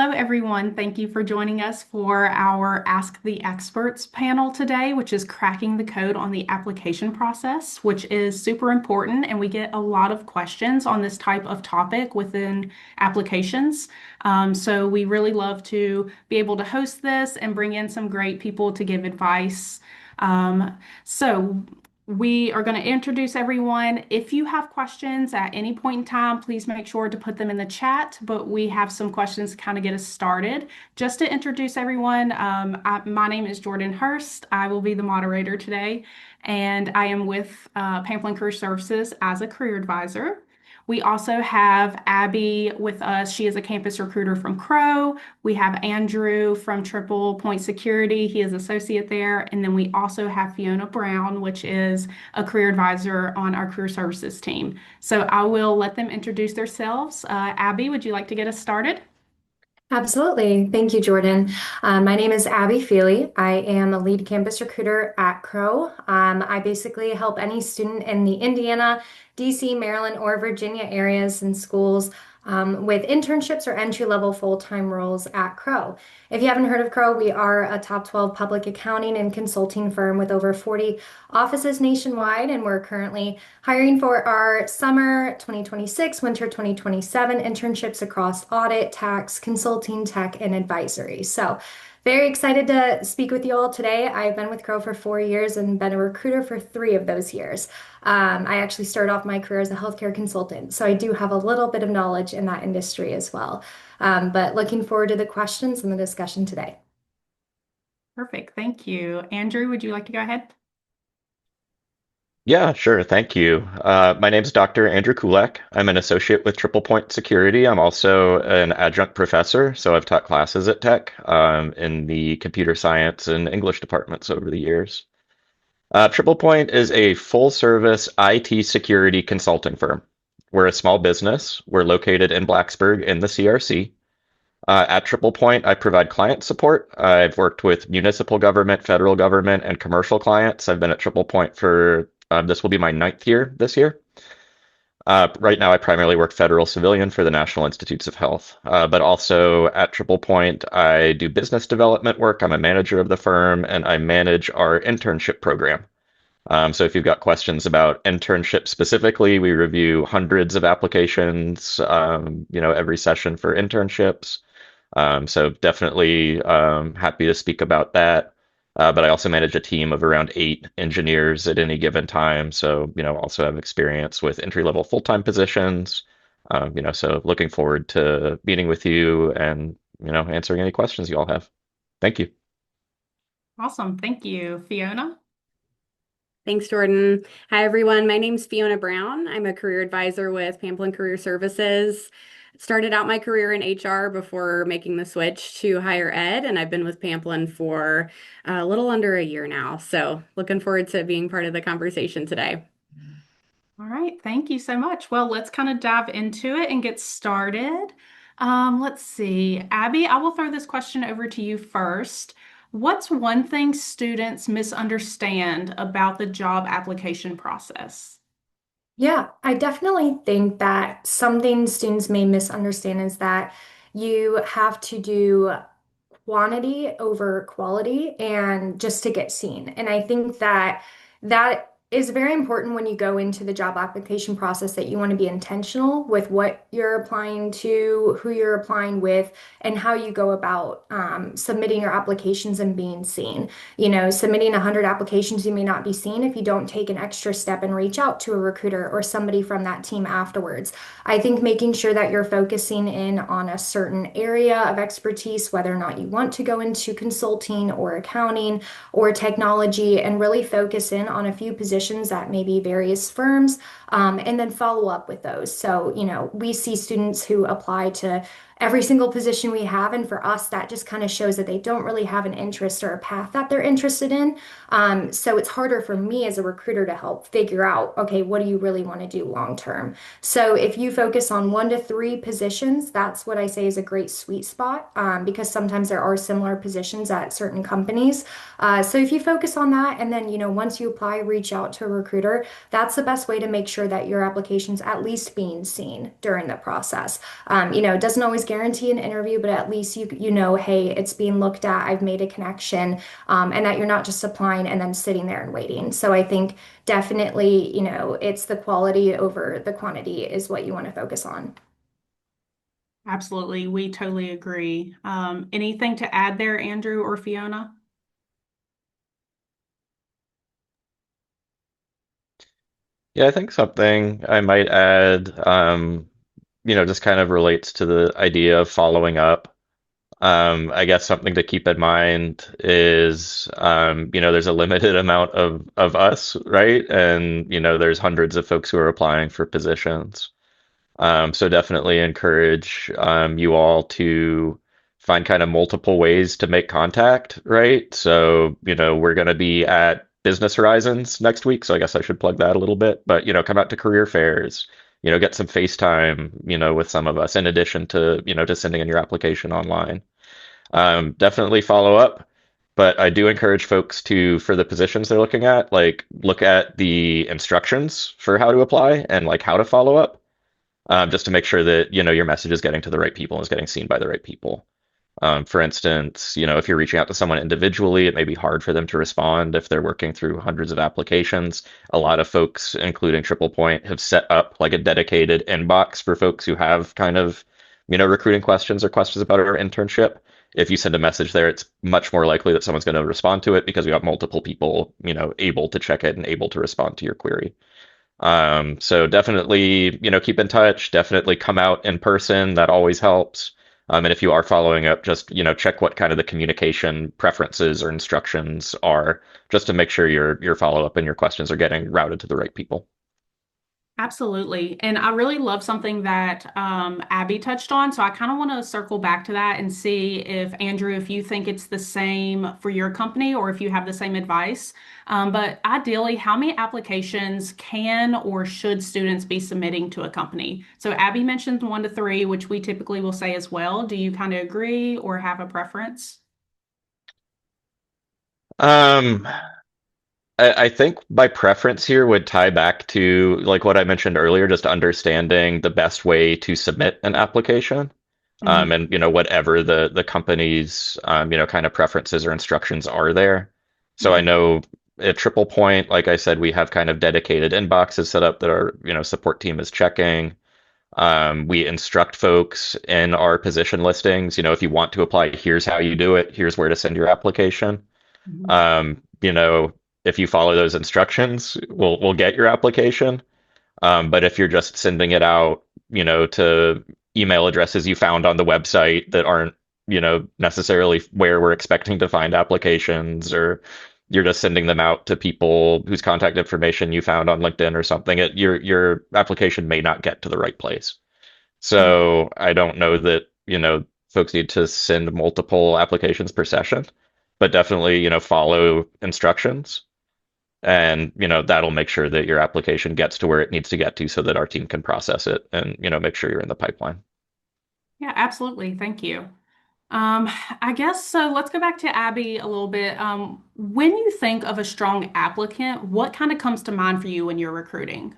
Hello, everyone. Thank you for joining us for our Ask the Experts panel today, which is cracking the code on the application process, which is super important. And we get a lot of questions on this type of topic within applications. So we really love to be able to host this and bring in some great people to give advice. So we are going to introduce everyone. If you have questions at any point in time, please make sure to put them in the chat. But we have some questions to kind of get us started. Just to introduce everyone, my name is Jordan Hurst. I will be the moderator today, and I am with Pamplin Career Services as a career advisor. We also have Abby with us. She is a campus recruiter from Crowe. We have Andrew from Triple Point Security. He is associate there. And then we also have Fiona Brown, which is a career advisor on our career services team. So I will let them introduce themselves. Abby, would you like to get us started? Absolutely. Thank you, Jordan. My name is Abby Feeley. I am a lead campus recruiter at Crowe. I basically help any student in the Indiana, DC, Maryland, or Virginia areas and schools with internships or entry-level full-time roles at Crowe. If you haven't heard of Crowe, we are a top 12 public accounting and consulting firm with over 40 offices nationwide, and we're currently hiring for our summer 2026, winter 2027 internships across audit, tax, consulting, tech, and advisory. So very excited to speak with you all today. I've been with Crowe for 4 years and been a recruiter for 3 of those years. I actually started off my career as a healthcare consultant, so I do have a little bit of knowledge in that industry as well. But looking forward to the questions and the discussion today. Perfect. Thank you. Andrew, would you like to go ahead? Yeah, sure. Thank you. My name is Dr. Andrew Kulak. I'm an associate with Triple Point Security. I'm also an adjunct professor, so I've taught classes at Tech in the computer science and English departments over the years. Triple Point is a full-service IT security consulting firm. We're a small business. We're located in Blacksburg in the CRC. At Triple Point, I provide client support. I've worked with municipal government, federal government, and commercial clients. I've been at Triple Point for this will be my ninth year this year. Right now, I primarily work federal civilian for the National Institutes of Health, but also at Triple Point, I do business development work. I'm a manager of the firm, and I manage our internship program. So if you've got questions about internships specifically, we review hundreds of applications, every session for internships. So definitely happy to speak about that. But I also manage a team of around 8 engineers at any given time. So, also have experience with entry-level full-time positions. So looking forward to meeting with you and, answering any questions you all have. Thank you. Awesome. Thank you. Fiona? Thanks, Jordan. Hi, everyone. My name's Fiona Brown. I'm a career advisor with Pamplin Career Services. Started out my career in HR before making the switch to higher ed, and I've been with Pamplin for a little under a year now. So, looking forward to being part of the conversation today. All right, thank you so much. Well, let's kind of dive into it and get started. Let's see. Abby, I will throw this question over to you first. What's one thing students misunderstand about the job application process? Yeah, I definitely think that something students may misunderstand is that you have to do quantity over quality and just to get seen. And I think that that is very important when you go into the job application process that you want to be intentional with what you're applying to, who you're applying with, and how you go about submitting your applications and being seen. Submitting 100 applications, you may not be seen if you don't take an extra step and reach out to a recruiter or somebody from that team afterwards. I think making sure that you're focusing in on a certain area of expertise, whether or not you want to go into consulting or accounting or technology, and really focus in on a few positions at maybe various firms, and then follow up with those. So, we see students who apply to every single position we have. And for us, that just kind of shows that they don't really have an interest or a path that they're interested in. So it's harder for me as a recruiter to help figure out, okay, what do you really want to do long term? So if you focus on 1 to 3 positions, that's what I say is a great sweet spot, because sometimes there are similar positions at certain companies. So if you focus on that, and then, once you apply, reach out to a recruiter, that's the best way to make sure that your application's at least being seen during the process. It doesn't always always guarantee an interview, but at least you know, hey, it's being looked at. I've made a connection, and that you're not just applying and then sitting there and waiting. So I think definitely, it's the quality over the quantity is what you want to focus on. Absolutely. We totally agree. Anything to add there, Andrew or Fiona? Yeah, I think something I might add, just kind of relates to the idea of following up. I guess something to keep in mind is, there's a limited amount of us, right? And, there's hundreds of folks who are applying for positions. So definitely encourage you all to find kind of multiple ways to make contact, right? So, we're going to be at Business Horizons next week, so I guess I should plug that a little bit. But, come out to career fairs, get some FaceTime, with some of us in addition to, to sending in your application online. Definitely follow up. But I do encourage folks to, for the positions they're looking at, like look at the instructions for how to apply and like how to follow up, just to make sure that your message is getting to the right people and is getting seen by the right people. For instance, if you're reaching out to someone individually, it may be hard for them to respond if they're working through hundreds of applications. A lot of folks, including Triple Point, have set up like a dedicated inbox for folks who have kind of, recruiting questions or questions about our internship. If you send a message there, it's much more likely that someone's going to respond to it because we got multiple people, able to check it and able to respond to your query. So definitely, keep in touch, definitely come out in person. That always helps. And if you are following up, just, check what kind of the communication preferences or instructions are, just to make sure your follow-up and your questions are getting routed to the right people. Absolutely. And I really love something that Abby touched on. So I kind of want to circle back to that and see if, Andrew, if you think it's the same for your company or if you have the same advice. But ideally, how many applications can or should students be submitting to a company? So Abby mentioned 1 to 3, which we typically will say as well. Do you kind of agree or have a preference? Um, I think my preference here would tie back to like what I mentioned earlier, just understanding the best way to submit an application. Mhm. And whatever the company's kind of preferences or instructions are there. So I Mhm. know at Triple Point, like I said, we have kind of dedicated inboxes set up that our support team is checking. We instruct folks in our position listings. If you want to apply, here's how you do it. Here's where to send your application. Mhm. Um, you know, if you follow those instructions, we'll get your application. But if you're just sending it out, to email addresses you found on the website that aren't, necessarily where we're expecting to find applications, or you're just sending them out to people whose contact information you found on LinkedIn or something, your application may not get to the right place. Mhm. So I don't know that, folks need to send multiple applications per session, but definitely, follow instructions. And, that'll make sure that your application gets to where it needs to get to so that our team can process it and, make sure you're in the pipeline. Yeah, absolutely. Thank you. Um, I guess so. Let's go back to Abby a little bit. When you think of a strong applicant, what kind of comes to mind for you when you're recruiting?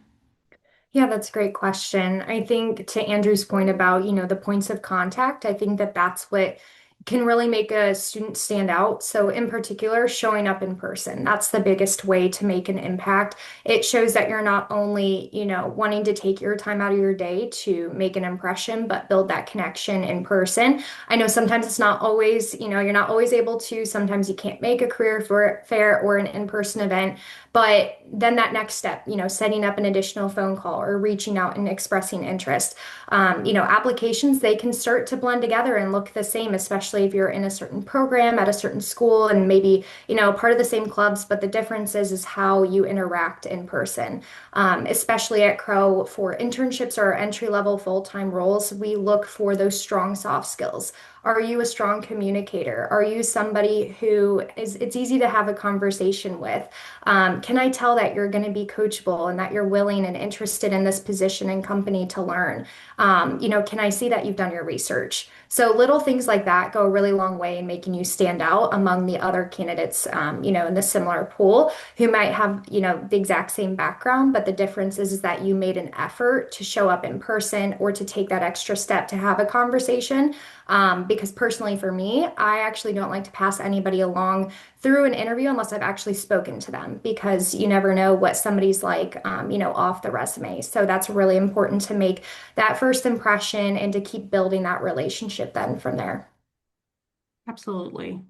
Yeah, that's a great question. I think to Andrew's point about, the points of contact, I think that that's what can really make a student stand out. So in particular, showing up in person, that's the biggest way to make an impact. It shows that you're not only, wanting to take your time out of your day to make an impression, but build that connection in person. I know sometimes it's not always, you're not always able to, sometimes you can't make a fair or an in-person event. But then that next step, setting up an additional phone call or reaching out and expressing interest. Applications, they can start to blend together and look the same, especially if you're in a certain program at a certain school and maybe, part of the same clubs, but the difference is how you interact in person. Especially at Crowe for internships or entry level full-time roles, we look for those strong soft skills. Are you a strong communicator? Are you somebody who it's easy to have a conversation with? Can I tell that you're going to be coachable and that you're willing and interested in this position and company to learn? Can I see that you've done your research? So little things like that go a really long way in making you stand out among the other candidates, in the similar pool who might have, the exact same background, but the difference is that you made an effort to show up in person or to take that extra step to have a conversation. Because personally for me, I actually don't like to pass anybody along through an interview unless I've actually spoken to them because you never know what somebody's like, off the resume. So that's really important to make that first impression and to keep building that relationship then from there. Absolutely.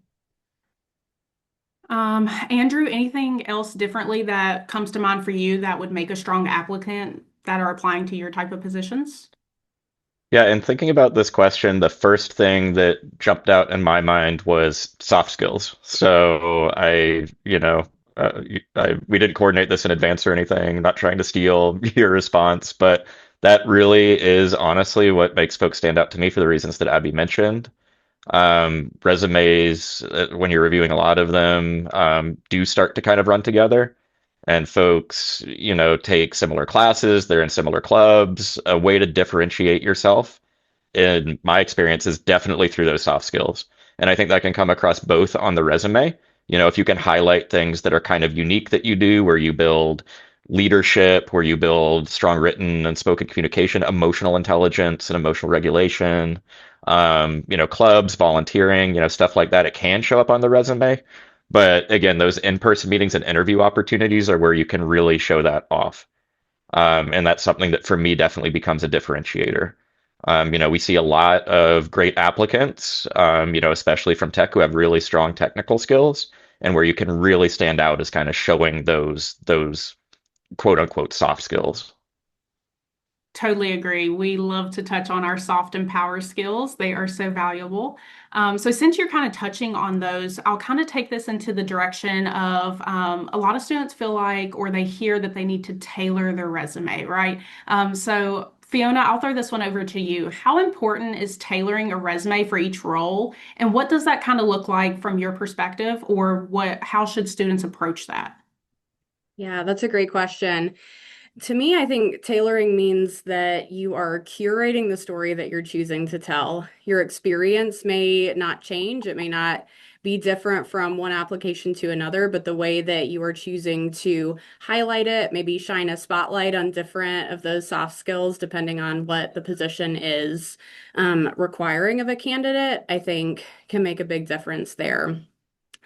Andrew, anything else differently that comes to mind for you that would make a strong applicant that are applying to your type of positions? Yeah, and thinking about this question, the first thing that jumped out in my mind was soft skills. So we didn't coordinate this in advance or anything. I'm not trying to steal your response, but that really is honestly what makes folks stand out to me for the reasons that Abby mentioned. Resumes, when you're reviewing a lot of them, do start to kind of run together. And folks, take similar classes, they're in similar clubs. A way to differentiate yourself, in my experience, is definitely through those soft skills. And I think that can come across both on the resume. If you can highlight things that are kind of unique that you do, where you build leadership, where you build strong written and spoken communication, emotional intelligence and emotional regulation, clubs, volunteering, stuff like that, it can show up on the resume. But again, those in-person meetings and interview opportunities are where you can really show that off. And that's something that for me definitely becomes a differentiator. We see a lot of great applicants, especially from tech who have really strong technical skills, and where you can really stand out is kind of showing those quote unquote soft skills. Totally agree. We love to touch on our soft and power skills. They are so valuable. So since you're kind of touching on those, I'll kind of take this into the direction of a lot of students feel like, or they hear that they need to tailor their resume, right? So Fiona, I'll throw this one over to you. How important is tailoring a resume for each role? And what does that kind of look like from your perspective, or how should students approach that? Yeah, that's a great question. To me, I think tailoring means that you are curating the story that you're choosing to tell. Your experience may not change, it may not be different from one application to another, but the way that you are choosing to highlight it, maybe shine a spotlight on different of those soft skills, depending on what the position is requiring of a candidate, I think can make a big difference there.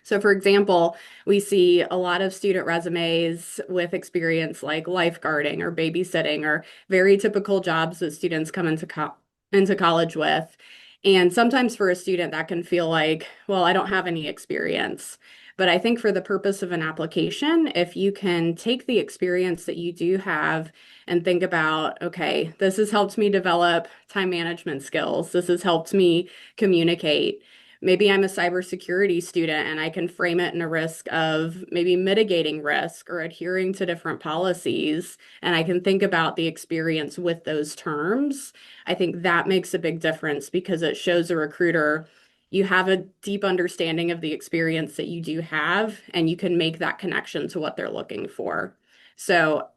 So, for example, we see a lot of student resumes with experience like lifeguarding or babysitting or very typical jobs that students come into college with. And sometimes for a student, that can feel like, well, I don't have any experience. But I think for the purpose of an application, if you can take the experience that you do have and think about, okay, this has helped me develop time management skills, this has helped me communicate. Maybe I'm a cybersecurity student and I can frame it in a risk of maybe mitigating risk or adhering to different policies. And I can think about the experience with those terms. I think that makes a big difference because it shows a recruiter you have a deep understanding of the experience that you do have, and you can make that connection to what they're looking for. So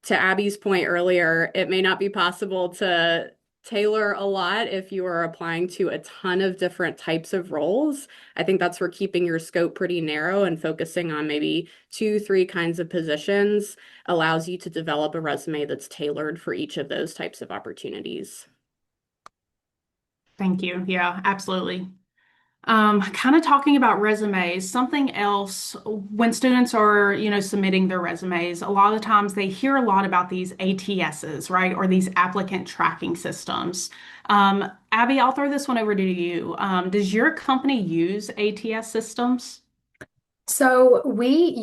to Abby's point earlier, it may not be possible to tailor a lot if you are applying to a ton of different types of roles. I think that's where keeping your scope pretty narrow and focusing on maybe two, three kinds of positions allows you to develop a resume that's tailored for each of those types of opportunities. Thank you. Yeah, absolutely. Kind of talking about resumes, something else when students are, submitting their resumes, a lot of the times they hear a lot about these ATSs, right? Or these applicant tracking systems. Abby, I'll throw this one over to you. Does your company use ATS systems? So we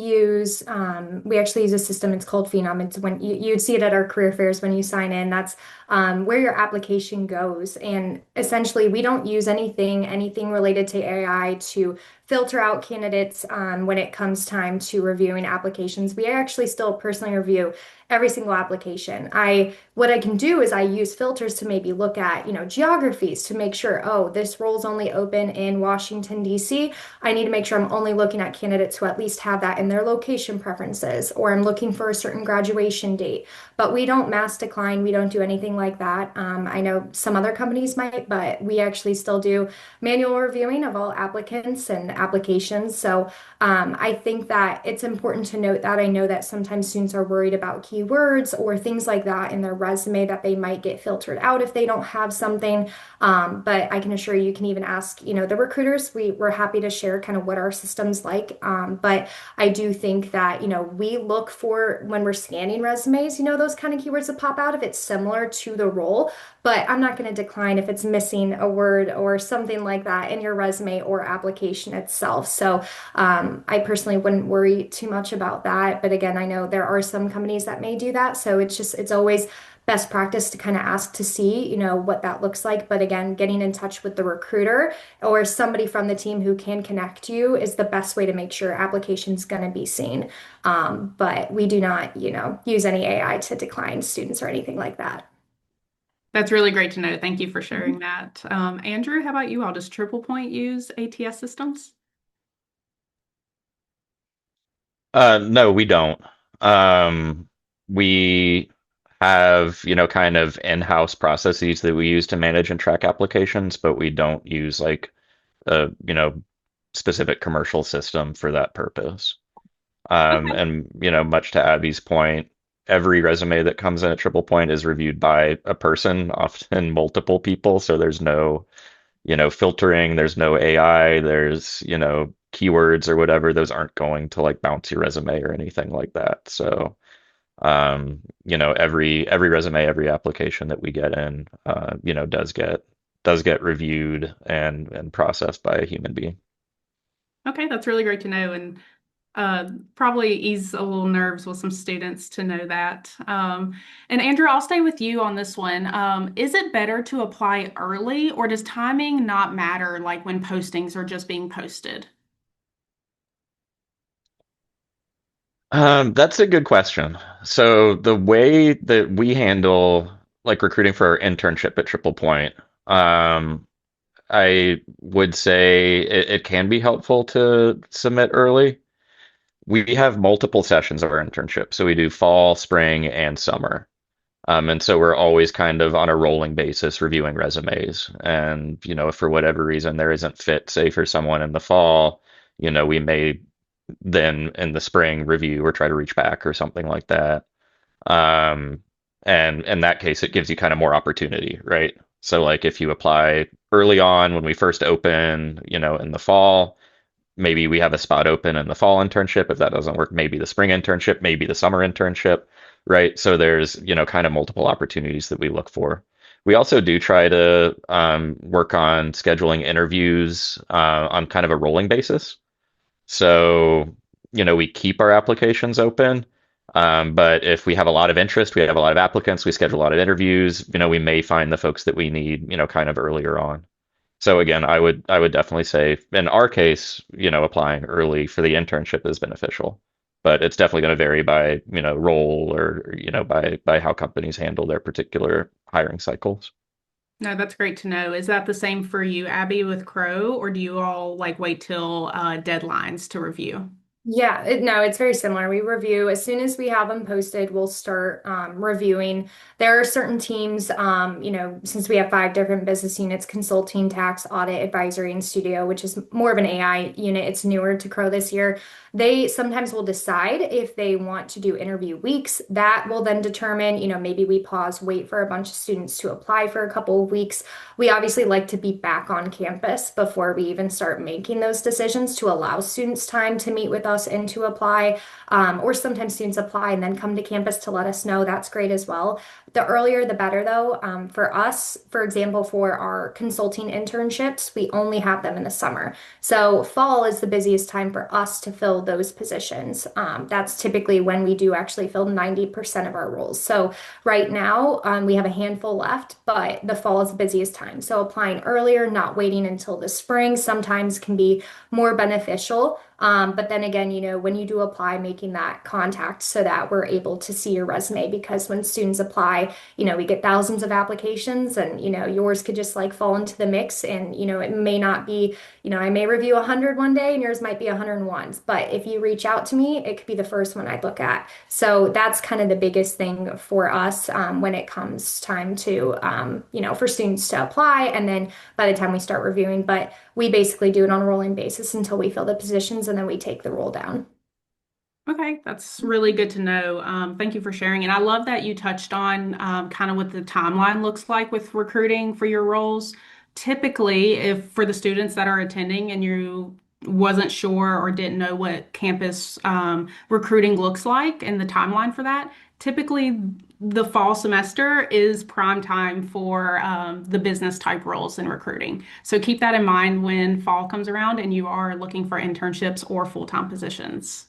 actually use a system. It's called Phenom. It's when you'd see it at our career fairs when you sign in. That's where your application goes. And essentially, we don't use anything related to AI to filter out candidates when it comes time to reviewing applications. We actually still personally review every single application. What I can do is I use filters to maybe look at, geographies to make sure, oh, this role's only open in Washington, D.C. I need to make sure I'm only looking at candidates who at least have that in their location preferences, or I'm looking for a certain graduation date. But we don't mass decline. We don't do anything like that. I know some other companies might, but we actually still do manual reviewing of all applicants and applications. So I think that it's important to note that. I know that sometimes students are worried about keywords or things like that in their resume that they might get filtered out if they don't have something. But I can assure you, you can even ask, the recruiters. We're happy to share kind of what our system's like. But I do think that, we look for when we're scanning resumes, those kind of keywords that pop out if it's similar to the role. But I'm not going to decline if it's missing a word or something like that in your resume or application itself. So I personally wouldn't worry too much about that. But again, I know there are some companies that may do that. So it's always best practice to kind of ask to see, what that looks like. But again, getting in touch with the recruiter or somebody from the team who can connect you is the best way to make sure application's going to be seen. But we do not, use any AI to decline students or anything like that. That's really great to know. Thank you for sharing Mhm. that. Andrew, how about you all? Does Triple Point use ATS systems? No, we don't. We have, kind of in-house processes that we use to manage and track applications, but we don't use like a, specific commercial system for that purpose. Okay. And, much to Abby's point, every resume that comes in at Triple Point is reviewed by a person, often multiple people. So there's no, filtering, there's no AI, there's, keywords or whatever. Those aren't going to like bounce your resume or anything like that. So, every resume, every application that we get in, does get reviewed and processed by a human being. Okay, that's really great to know, and probably ease a little nerves with some students to know that. And Andrew, I'll stay with you on this one. Is it better to apply early, or does timing not matter, like when postings are just being posted? That's a good question. So the way that we handle like recruiting for our internship at Triple Point, um, I would say it can be helpful to submit early. We have multiple sessions of our internship, so we do fall, spring, and summer. And so we're always kind of on a rolling basis reviewing resumes. And, if for whatever reason there isn't fit, say for someone in the fall, we may then in the spring review or try to reach back or something like that. Um, and in that case, it gives you kind of more opportunity, right? So like if you apply early on when we first open, in the fall, maybe we have a spot open in the fall internship. If that doesn't work, maybe the spring internship, maybe the summer internship, right? So there's, kind of multiple opportunities that we look for. We also do try to work on scheduling interviews on kind of a rolling basis. So, we keep our applications open. But if we have a lot of interest, we have a lot of applicants, we schedule a lot of interviews, we may find the folks that we need, kind of earlier on. So again, I would definitely say in our case, applying early for the internship is beneficial. But it's definitely going to vary by, role or, by how companies handle their particular hiring cycles. No, that's great to know. Is that the same for you, Abby, with Crow, or do you all like wait till deadlines to review? Yeah, no, it's very similar. We review as soon as we have them posted, we'll start reviewing. There are certain teams, since we have five different business units, consulting, tax, audit, advisory, and studio, which is more of an AI unit. It's newer to Crow this year. They sometimes will decide if they want to do interview weeks. That will then determine, maybe we pause, wait for a bunch of students to apply for a couple of weeks. We obviously like to be back on campus before we even start making those decisions to allow students time to meet with us and to apply. Or sometimes students apply and then come to campus to let us know. That's great as well. The earlier, the better, though. For us, for example, for our consulting internships, we only have them in the summer. So fall is the busiest time for us to fill those positions. That's typically when we do actually fill 90% of our roles. So right now, we have a handful left, but the fall is the busiest time. So applying earlier, not waiting until the spring, sometimes can be more beneficial. But then again, when you do apply, making that contact so that we're able to see your resume, because when students apply, we get thousands of applications and, yours could just like fall into the mix and, it may not be, I may review 100 one day and yours might be 101. But if you reach out to me, it could be the first one I'd look at. So that's kind of the biggest thing for us when it comes time to, for students to apply. And then by the time we start reviewing, but we basically do it on a rolling basis until we fill the positions and then we take the roll down. Okay, that's really good to know. Thank you for sharing. And I love that you touched on kind of what the timeline looks like with recruiting for your roles. Typically, if for the students that are attending and you wasn't sure or didn't know what campus recruiting looks like and the timeline for that, typically the fall semester is prime time for the business type roles in recruiting. So keep that in mind when fall comes around and you are looking for internships or full-time positions.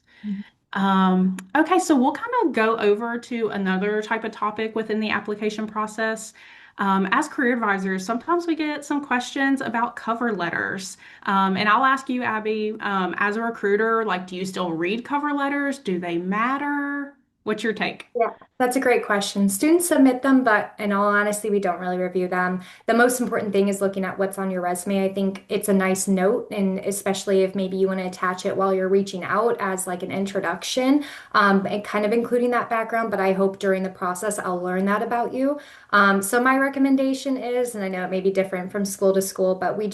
Okay, so we'll kind of go over to another type of topic within the application process. As career advisors, sometimes we get some questions about cover letters. And I'll ask you, Abby, as a recruiter, like, do you still read cover letters? Do they matter? What's your take? Yeah, that's a great question. Students submit them, but in all honesty, we don't really review them. The most important thing is looking at what's on your resume. I think it's a nice note, and especially if maybe you want to attach it while you're reaching out as like an introduction, and kind of including that background. But I hope during the process I'll learn that about you. So my recommendation is, and I know it may be different from school to school, but we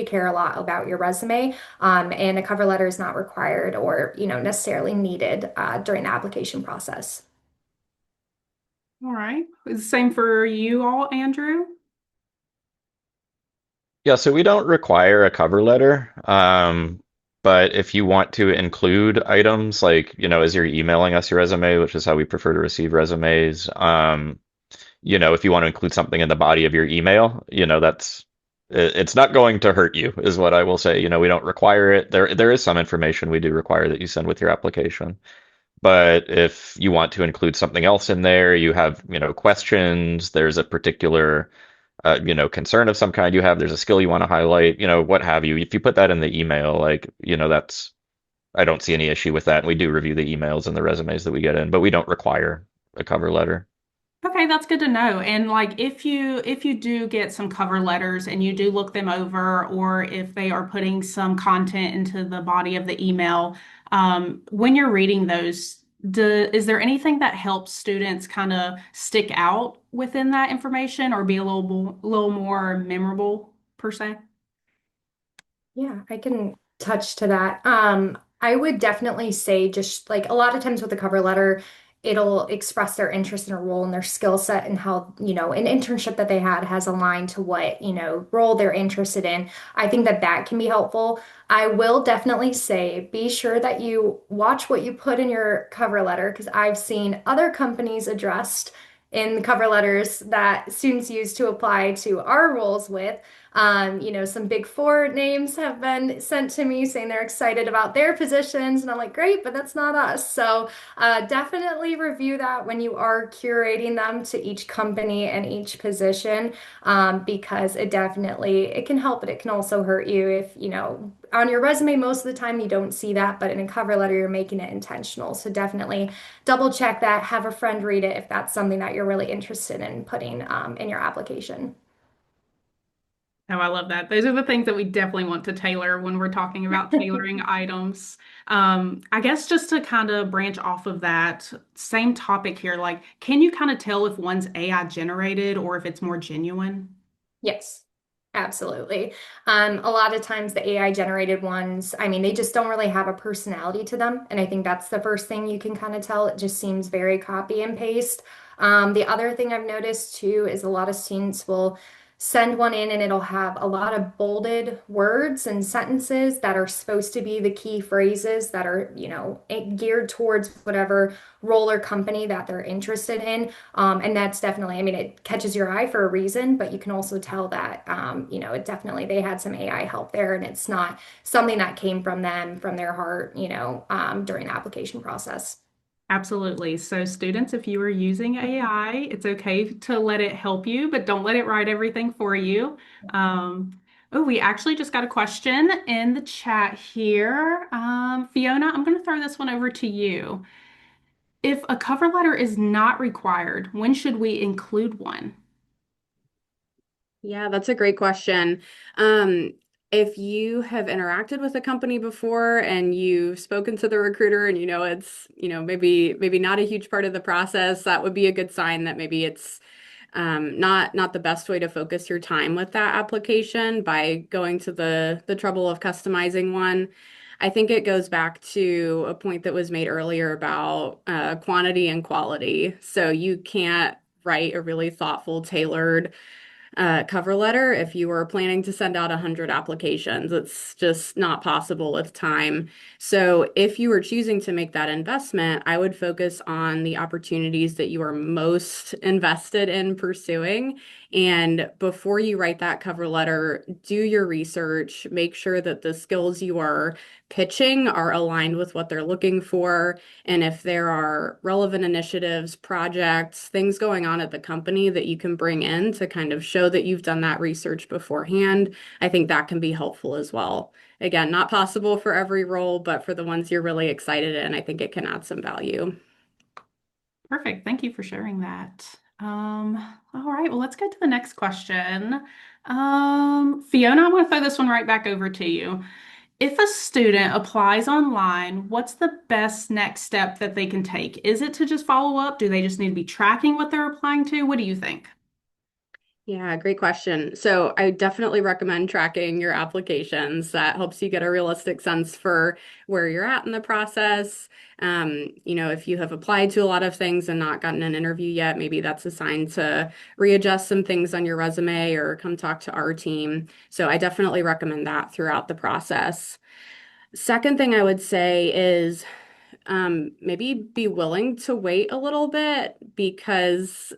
care a lot about your resume, and a cover letter is not required or necessarily needed during the application process. All right. Same for you all, Andrew. Yeah, so we don't require a cover letter. But if you want to include items like, as you're emailing us your resume, which is how we prefer to receive resumes, if you want to include something in the body of your email, it's not going to hurt you, is what I will say. We don't require it. There is some information we do require that you send with your application. But if you want to include something else in there, you have, questions, there's a particular, concern of some kind you have, there's a skill you want to highlight, what have you. If you put that in the email, like, I don't see any issue with that. And we do review the emails and the resumes that we get in, but we don't require a cover letter. Okay, that's good to know. And like if you do get some cover letters and you do look them over, or if they are putting some content into the body of the email, when you're reading those, is there anything that helps students kind of stick out within that information or be a little more memorable per se? Yeah, I can touch to that. I would definitely say just like a lot of times with the cover letter, it'll express their interest in a role and their skill set and how, an internship that they had has aligned to what, role they're interested in. I think that that can be helpful. I will definitely say be sure that you watch what you put in your cover letter because I've seen other companies addressed in the cover letters that students use to apply to our roles with. Some big four names have been sent to me saying they're excited about their positions, and I'm like, great, but that's not us. So definitely review that when you are curating them to each company and each position, because it can help, but it can also hurt you if, on your resume, most of the time you don't see that, but in a cover letter, you're making it intentional. So definitely double check that, have a friend read it if that's something that you're really interested in putting in your application. Oh, I love that. Those are the things that we definitely want to tailor when we're talking about tailoring items. I guess just to kind of branch off of that same topic here, like, can you kind of tell if one's AI generated or if it's more genuine? Yes, absolutely. A lot of times the AI generated ones, I mean, they just don't really have a personality to them. And I think that's the first thing you can kind of tell. It just seems very copy and paste. The other thing I've noticed too is a lot of students will send one in and it'll have a lot of bolded words and sentences that are supposed to be the key phrases that are, geared towards whatever role or company that they're interested in. And that's definitely, I mean, it catches your eye for a reason, but you can also tell that, it definitely, they had some AI help there and it's not something that came from them, from their heart, during the application process. Absolutely. So, students, if you are using AI, it's okay to let it help you, but don't let it write everything for you. Oh, we actually just got a question in the chat here. Fiona, I'm going to throw this one over to you. If a cover letter is not required, when should we include one? Yeah, that's a great question. Um, if you have interacted with a company before and you've spoken to the recruiter and you know it's, maybe not a huge part of the process, that would be a good sign that maybe it's not the best way to focus your time with that application by going to the trouble of customizing one. I think it goes back to a point that was made earlier about quantity and quality. So you can't write a really thoughtful, tailored cover letter if you were planning to send out 100 applications. It's just not possible with time. So if you were choosing to make that investment, I would focus on the opportunities that you are most invested in pursuing. And before you write that cover letter, do your research, make sure that the skills you are pitching are aligned with what they're looking for. And if there are relevant initiatives, projects, things going on at the company that you can bring in to kind of show that you've done that research beforehand, I think that can be helpful as well. Again, not possible for every role, but for the ones you're really excited in, I think it can add some value. Perfect. Thank you for sharing that. All right, well, let's go to the next question. Fiona, I'm going to throw this one right back over to you. If a student applies online, what's the best next step that they can take? Is it to just follow up? Do they just need to be tracking what they're applying to? What do you think? Yeah, great question. So I definitely recommend tracking your applications. That helps you get a realistic sense for where you're at in the process. If you have applied to a lot of things and not gotten an interview yet, maybe that's a sign to readjust some things on your resume or come talk to our team. So I definitely recommend that throughout the process. Second thing I would say is maybe be willing to wait a little bit because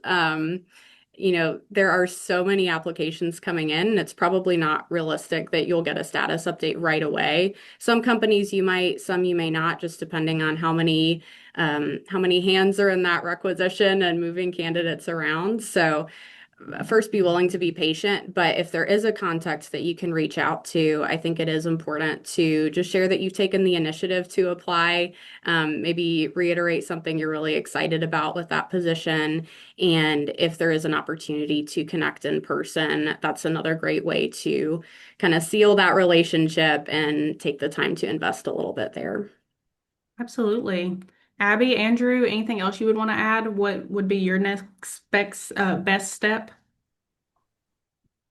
there are so many applications coming in, and it's probably not realistic that you'll get a status update right away. Some companies you might, some you may not, just depending on how many hands are in that requisition and moving candidates around. So first be willing to be patient, but if there is a contact that you can reach out to, I think it is important to just share that you've taken the initiative to apply, maybe reiterate something you're really excited about with that position. And if there is an opportunity to connect in person, that's another great way to kind of seal that relationship and take the time to invest a little bit there. Absolutely. Abby, Andrew, anything else you would want to add? What would be your next best step?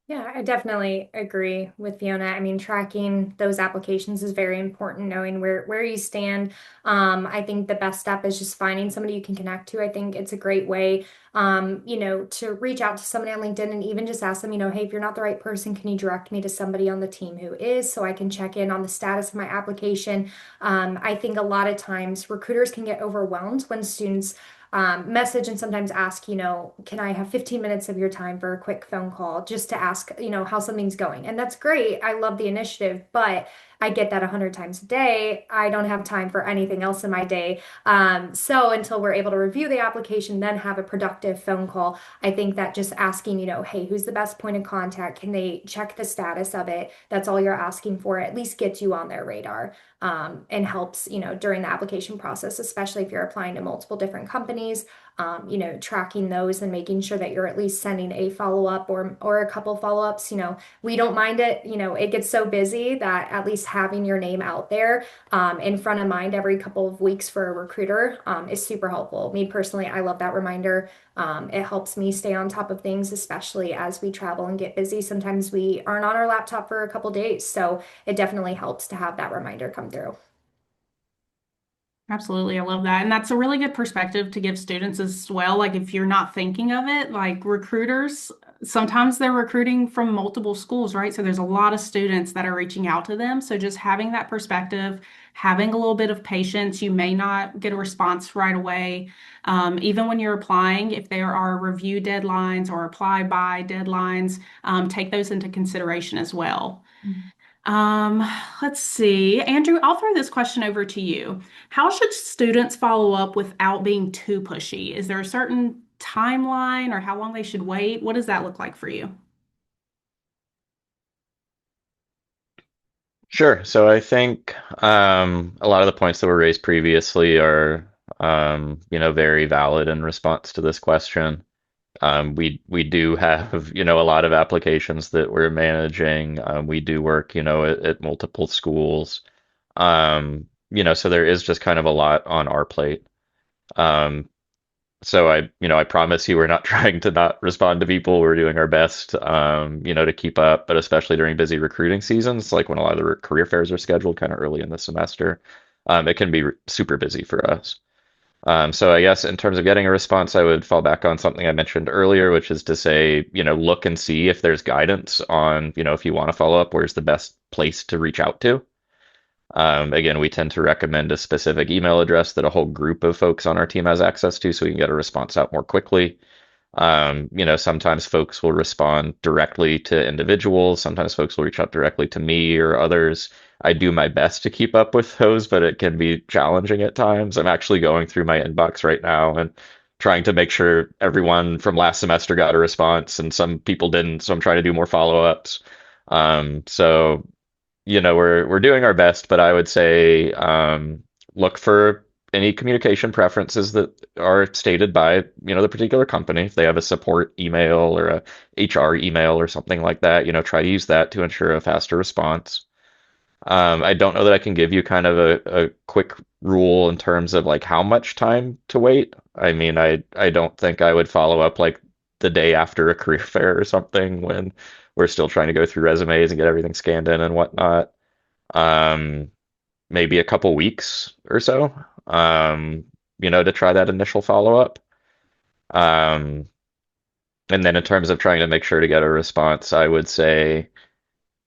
Yeah, I definitely agree with Fiona. I mean, tracking those applications is very important, knowing where you stand. I think the best step is just finding somebody you can connect to. I think it's a great way, to reach out to somebody on LinkedIn and even just ask them, hey, if you're not the right person, can you direct me to somebody on the team who is, so I can check in on the status of my application. I think a lot of times recruiters can get overwhelmed when students message and sometimes ask, can I have 15 minutes of your time for a quick phone call just to ask, how something's going? And that's great. I love the initiative, but I get that 100 times a day. I don't have time for anything else in my day. So until we're able to review the application, then have a productive phone call, I think that just asking, hey, who's the best point of contact? Can they check the status of it? That's all you're asking for. At least gets you on their radar, and helps, during the application process, especially if you're applying to multiple different companies, tracking those and making sure that you're at least sending a follow-up or a couple follow-ups. We don't mind it. It gets so busy that at least having your name out there, in front of mind every couple of weeks for a recruiter, is super helpful. Me personally, I love that reminder. It helps me stay on top of things, especially as we travel and get busy. Sometimes we aren't on our laptop for a couple days, so it definitely helps to have that reminder come through. Absolutely. I love that. And that's a really good perspective to give students as well. Like if you're not thinking of it, like recruiters sometimes they're recruiting from multiple schools, right? So there's a lot of students that are reaching out to them. So just having that perspective, having a little bit of patience, you may not get a response right away. Even when you're applying, if there are review deadlines or apply by deadlines, take those into consideration as well. Um, let's see. Andrew, I'll throw this question over to you. How should students follow up without being too pushy? Is there a certain timeline or how long they should wait? What does that look like for you? Sure. So I think a lot of the points that were raised previously are, very valid in response to this question. We do have, a lot of applications that we're managing. We do work, at multiple schools. So there is just kind of a lot on our plate. Um, so I promise you we're not trying to not respond to people. We're doing our best, to keep up, but especially during busy recruiting seasons, like when a lot of the career fairs are scheduled kind of early in the semester, it can be super busy for us. So I guess in terms of getting a response, I would fall back on something I mentioned earlier, which is to say, look and see if there's guidance on, if you want to follow up, where's the best place to reach out to. Again, we tend to recommend a specific email address that a whole group of folks on our team has access to so we can get a response out more quickly. Sometimes folks will respond directly to individuals. Sometimes folks will reach out directly to me or others. I do my best to keep up with those, but it can be challenging at times. I'm actually going through my inbox right now and trying to make sure everyone from last semester got a response and some people didn't. So I'm trying to do more follow-ups. So we're doing our best, but I would say look for any communication preferences that are stated by, the particular company. If they have a support email or a HR email or something like that, try to use that to ensure a faster response. I don't know that I can give you kind of a quick rule in terms of like how much time to wait. I mean, I don't think I would follow up like the day after a career fair or something when we're still trying to go through resumes and get everything scanned in and whatnot. Um, Maybe a couple weeks or so, to try that initial follow up. Um, and then in terms of trying to make sure to get a response, I would say,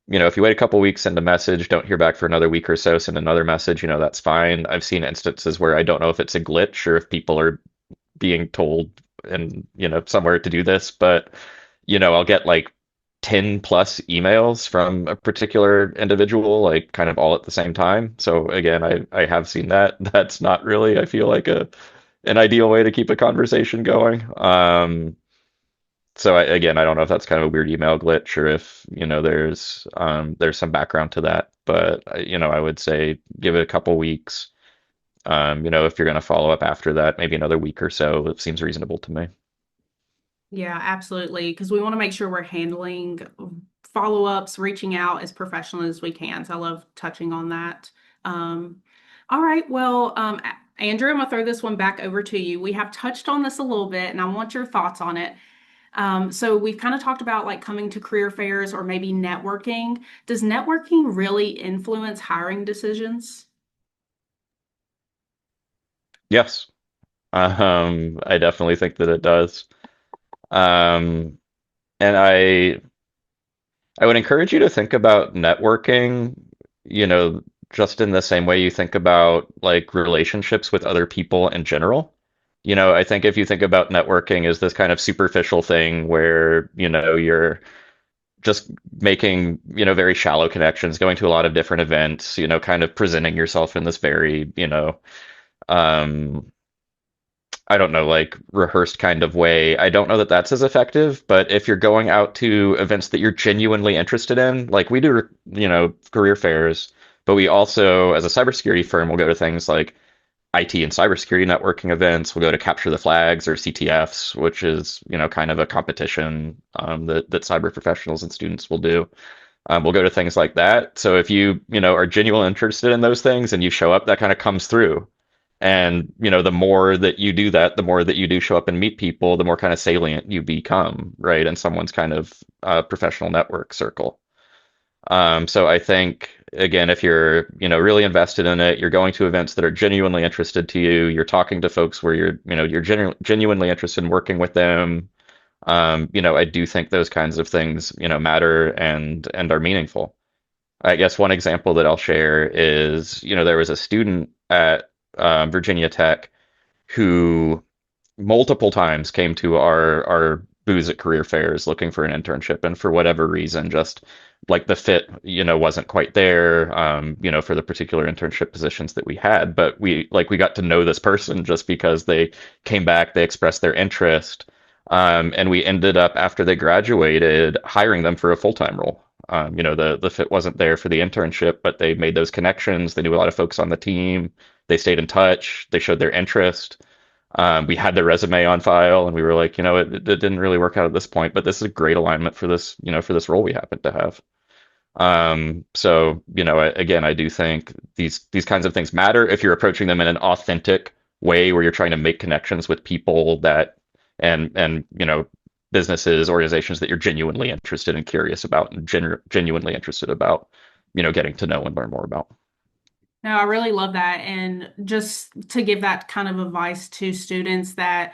if you wait a couple weeks, send a message, don't hear back for another week or so, send another message, that's fine. I've seen instances where I don't know if it's a glitch or if people are being told and, somewhere to do this, but, I'll get like 10 plus emails from a particular individual, like kind of all at the same time. So again, I have seen that. That's not really, I feel like an ideal way to keep a conversation going. So again, I don't know if that's kind of a weird email glitch or if, there's some background to that, but I would say give it a couple weeks. If you're going to follow up after that, maybe another week or so, it seems reasonable to me. Yeah, absolutely. Because we want to make sure we're handling follow-ups, reaching out as professional as we can. So I love touching on that. Um, all right. Well, Andrew, I'm gonna throw this one back over to you. We have touched on this a little bit, and I want your thoughts on it. So we've kind of talked about like coming to career fairs or maybe networking. Does networking really influence hiring decisions? Yes. I definitely think that it does. Um, and I would encourage you to think about networking, you know, just in the same way you think about like relationships with other people in general. I think if you think about networking as this kind of superficial thing where, you're just making, very shallow connections, going to a lot of different events, kind of presenting yourself in this very, um, I don't know, like rehearsed kind of way. I don't know that that's as effective, but if you're going out to events that you're genuinely interested in, like we do, career fairs, but we also, as a cybersecurity firm, will go to things like IT and cybersecurity networking events. We'll go to Capture the Flags or CTFs, which is, kind of a competition that cyber professionals and students will do. We'll go to things like that. So if you, are genuinely interested in those things and you show up, that kind of comes through. And, the more that you do that, the more that you do show up and meet people, the more kind of salient you become, right? In someone's kind of professional network circle. So I think, again, if you're, really invested in it, you're going to events that are genuinely interested to you, you're talking to folks where you're, genuinely interested in working with them, I do think those kinds of things, matter and are meaningful. I guess one example that I'll share is, there was a student at Virginia Tech who multiple times came to our booze at career fairs looking for an internship, and for whatever reason, just like the fit, wasn't quite there, for the particular internship positions that we had. But we got to know this person just because they came back, they expressed their interest, and we ended up after they graduated hiring them for a full-time role. The fit wasn't there for the internship, but they made those connections. They knew a lot of folks on the team. They stayed in touch. They showed their interest. We had their resume on file, and we were like, it didn't really work out at this point, but this is a great alignment for this, for this role we happen to have. So, again, I do think these kinds of things matter if you're approaching them in an authentic way where you're trying to make connections with people that and businesses, organizations that you're genuinely interested and curious about and genuinely interested about, getting to know and learn more about. No, I really love that. And just to give that kind of advice to students that,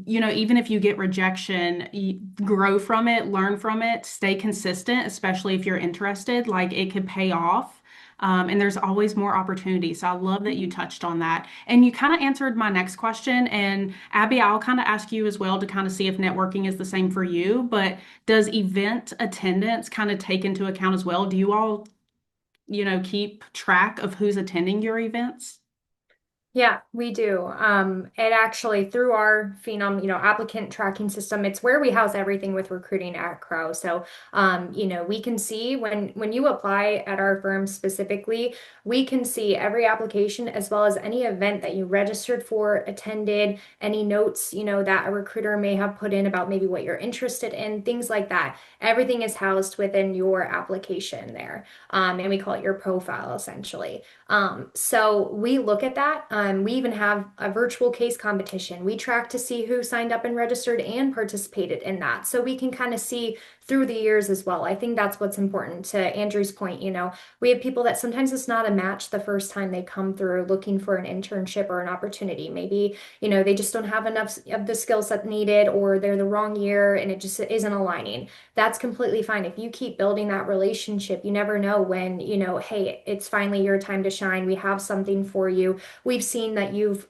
even if you get rejection, you grow from it, learn from it, stay consistent, especially if you're interested, like it could pay off. And there's always more opportunity. So I love that you touched on that. And you kind of answered my next question. And Abby, I'll kind of ask you as well to kind of see if networking is the same for you. But does event attendance kind of take into account as well? Do you all keep track of who's attending your events? Yeah, we do. It actually through our Phenom, applicant tracking system, it's where we house everything with recruiting at Crowe. So, we can see when you apply at our firm specifically, we can see every application as well as any event that you registered for, attended, any notes, that a recruiter may have put in about maybe what you're interested in, things like that. Everything is housed within your application there. And we call it your profile essentially. So we look at that. We even have a virtual case competition. We track to see who signed up and registered and participated in that. So we can kind of see through the years as well. I think that's what's important to Andrew's point. We have people that sometimes it's not a match the first time they come through looking for an internship or an opportunity. Maybe, they just don't have enough of the skill set needed or they're the wrong year and it just isn't aligning. That's completely fine. If you keep building that relationship, you never know when, hey, it's finally your time to shine. We have something for you. We've seen that you've,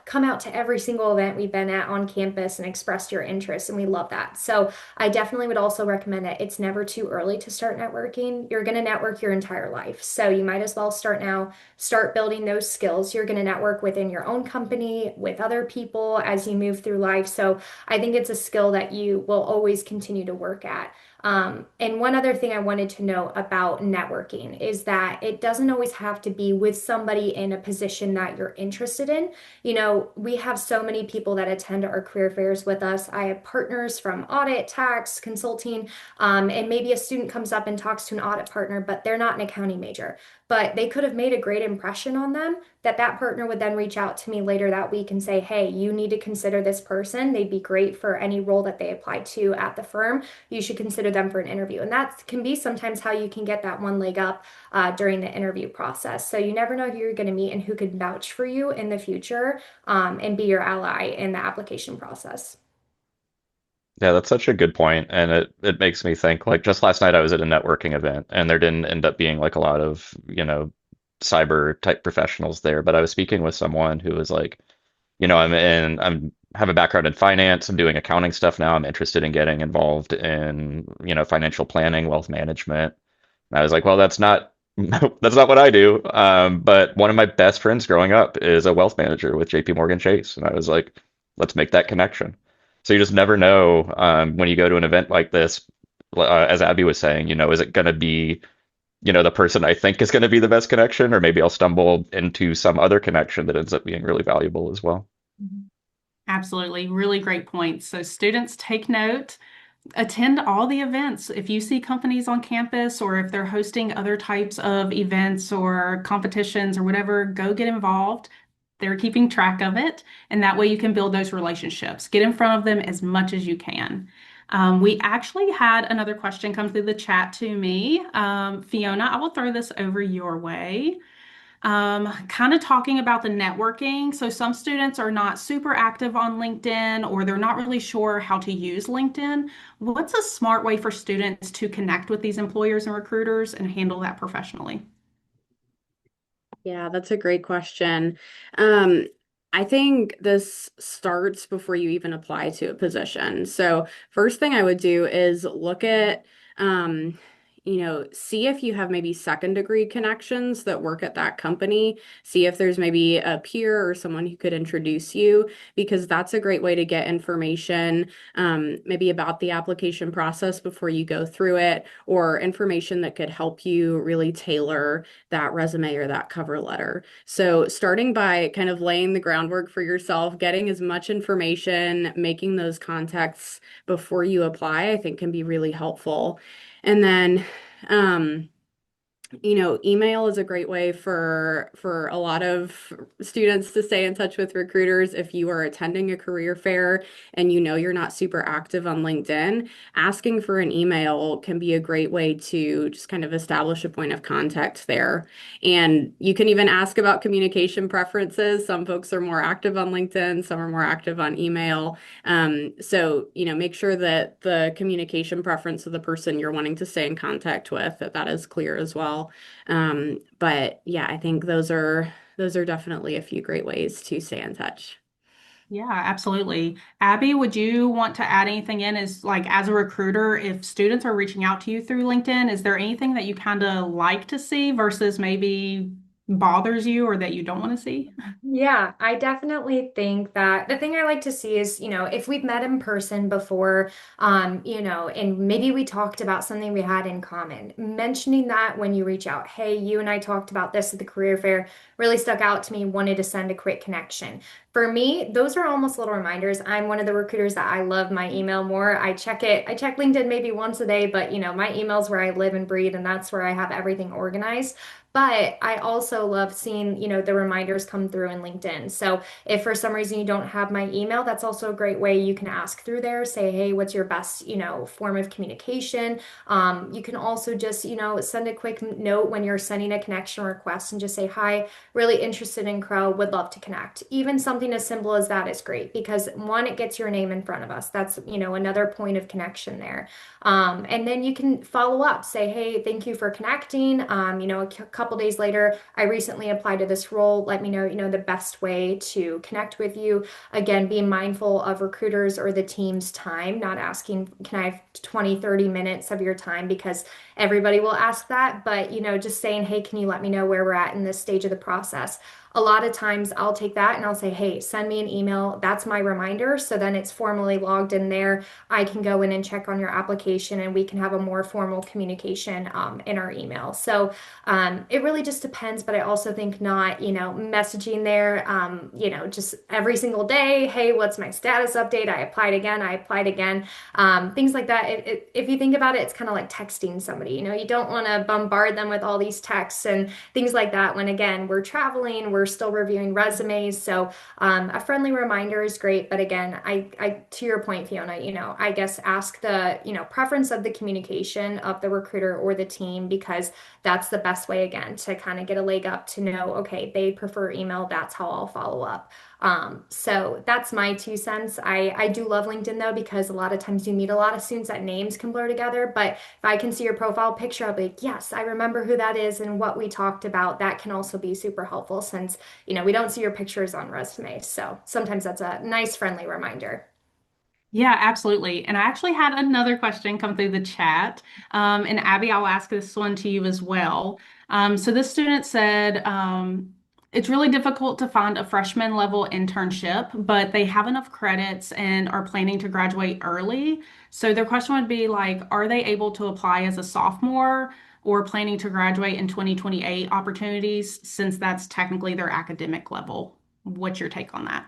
come out to every single event we've been at on campus and expressed your interest, and we love that. So I definitely would also recommend that it's never too early to start networking. You're going to network your entire life. So you might as well start now, start building those skills. You're going to network within your own company, with other people as you move through life. So I think it's a skill that you will always continue to work at. And one other thing I wanted to know about networking is that it doesn't always have to be with somebody in a position that you're interested in. We have so many people that attend our career fairs with us. I have partners from audit, tax, consulting, and maybe a student comes up and talks to an audit partner, but they're not an accounting major. But they could have made a great impression on them that partner would then reach out to me later that week and say, hey, you need to consider this person. They'd be great for any role that they apply to at the firm. You should consider them for an interview. And that can be sometimes how you can get that one leg up during the interview process. So you never know who you're going to meet and who could vouch for you in the future and be your ally in the application process. Yeah, that's such a good point, and it makes me think like just last night I was at a networking event, and there didn't end up being like a lot of, cyber type professionals there, but I was speaking with someone who was like, I'm have a background in finance, I'm doing accounting stuff now, I'm interested in getting involved in, financial planning, wealth management. And I was like, well, that's not that's not what I do. But one of my best friends growing up is a wealth manager with JP Morgan Chase, and I was like, let's make that connection. So you just never know when you go to an event like this, as Abby was saying, is it going to be, the person I think is going to be the best connection, or maybe I'll stumble into some other connection that ends up being really valuable as well. Absolutely. Really great points. So students take note, attend all the events. If you see companies on campus or if they're hosting other types of events or competitions or whatever, go get involved. They're keeping track of it, and that way you can build those relationships. Get in front of them as much as you can. We actually had another question come through the chat to me. Fiona, I will throw this over your way. kind of talking about the networking. So some students are not super active on LinkedIn or they're not really sure how to use LinkedIn. What's a smart way for students to connect with these employers and recruiters and handle that professionally? Yeah, that's a great question. Um, I think this starts before you even apply to a position. So, first thing I would do is look at, um, see if you have maybe second degree connections that work at that company. See if there's maybe a peer or someone who could introduce you, because that's a great way to get information, maybe about the application process before you go through it, or information that could help you really tailor that resume or that cover letter. So, starting by kind of laying the groundwork for yourself, getting as much information, making those contacts before you apply, I think can be really helpful. And then, um, email is a great way for a lot of students to stay in touch with recruiters. If you are attending a career fair and you know you're not super active on LinkedIn, asking for an email can be a great way to just kind of establish a point of contact there. And you can even ask about communication preferences. Some folks are more active on LinkedIn, some are more active on email. So, make sure that the communication preference of the person you're wanting to stay in contact with, that is clear as well. But yeah, I think those are definitely a few great ways to stay in touch. Yeah, absolutely. Abby, would you want to add anything in as like as a recruiter, if students are reaching out to you through LinkedIn, is there anything that you kind of like to see versus maybe bothers you or that you don't want to see? Yeah, I definitely think that the thing I like to see is, if we've met in person before, and maybe we talked about something we had in common, mentioning that when you reach out, hey, you and I talked about this at the career fair, really stuck out to me, wanted to send a quick connection. For me, those are almost little reminders. I'm one of the recruiters that I love my email more. I check it. I check LinkedIn maybe once a day, but my email's where I live and breathe, and that's where I have everything organized. But I also love seeing, the reminders come through in LinkedIn. So if for some reason you don't have my email, that's also a great way you can ask through there. Say, hey, what's your best, form of communication? You can also just, send a quick note when you're sending a connection request and just say, hi, really interested in Crowe, would love to connect. Even something as simple as that is great because one, it gets your name in front of us. That's, another point of connection there. And then you can follow up, say, hey, thank you for connecting. A couple days later, I recently applied to this role. Let me know, the best way to connect with you. Again, being mindful of recruiters or the team's time, not asking, can I have 20, 30 minutes of your time? Because everybody will ask that. But, just saying, hey, can you let me know where we're at in this stage of the process? A lot of times I'll take that and I'll say, hey, send me an email. That's my reminder. So then it's formally logged in there. I can go in and check on your application and we can have a more formal communication in our email. So it really just depends, but I also think not, messaging there, just every single day, hey, what's my status update? I applied again, I applied again. Things like that. If you think about it, it's kind of like texting somebody, you don't want to bombard them with all these texts and things like that when, again, we're traveling, we're still reviewing resumes. So a friendly reminder is great. But again, to your point, Fiona, I guess ask the, preference of the communication of the recruiter or the team because that's the best way again to kind of get a leg up to know, okay, they prefer email. That's how I'll follow up. So that's my 2 cents. I do love LinkedIn though, because a lot of times you meet a lot of students that names can blur together. But if I can see your profile picture, I'll be like, yes, I remember who that is and what we talked about. That can also be super helpful since, we don't see your pictures on resumes. So sometimes that's a nice, friendly reminder. Yeah, absolutely. And I actually had another question come through the chat. And Abby, I'll ask this one to you as well. So this student said, it's really difficult to find a freshman level internship, but they have enough credits and are planning to graduate early. So their question would be like, are they able to apply as a sophomore or planning to graduate in 2028 opportunities since that's technically their academic level? What's your take on that?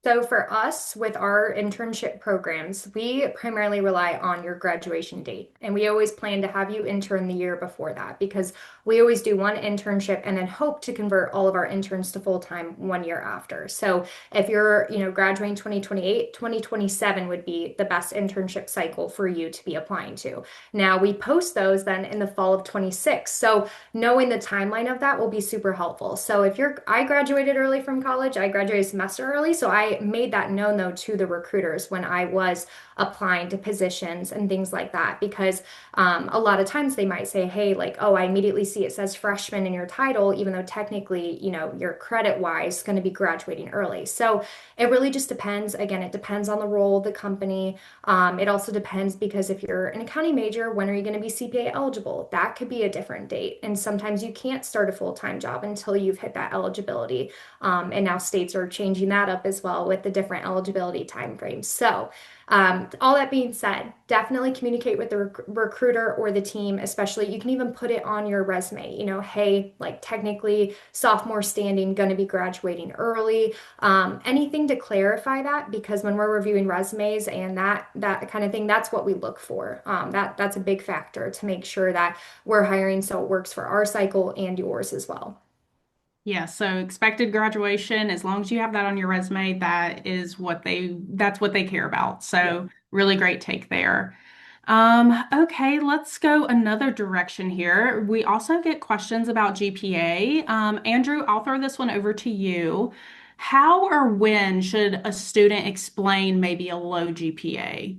So for us, with our internship programs, we primarily rely on your graduation date. And we always plan to have you intern the year before that because we always do one internship and then hope to convert all of our interns to full-time 1 year after. So if you're, graduating 2028, 2027 would be the best internship cycle for you to be applying to. Now we post those then in the fall of 26. So knowing the timeline of that will be super helpful. So I graduated early from college, I graduated a semester early, so I made that known though to the recruiters when I was applying to positions and things like that, because a lot of times they might say, hey, like, oh, I immediately see it says freshman in your title, even though technically, you're credit wise going to be graduating early. So it really just depends. Again, it depends on the role, the company. It also depends because if you're an accounting major, when are you going to be CPA eligible? That could be a different date. And sometimes you can't start a full-time job until you've hit that eligibility. And now states are changing that up as well with the different eligibility timeframes. So, all that being said, definitely communicate with the recruiter or the team, especially you can even put it on your resume, hey, like technically sophomore standing, going to be graduating early. Anything to clarify that, because when we're reviewing resumes and that kind of thing, that's what we look for. That's a big factor to make sure that we're hiring so it works for our cycle and yours as well. Yeah, so expected graduation, as long as you have that on your resume, that's what they care about. Yeah. So really great take there. Okay, let's go another direction here. We also get questions about GPA. Andrew, I'll throw this one over to you. How or when should a student explain maybe a low GPA?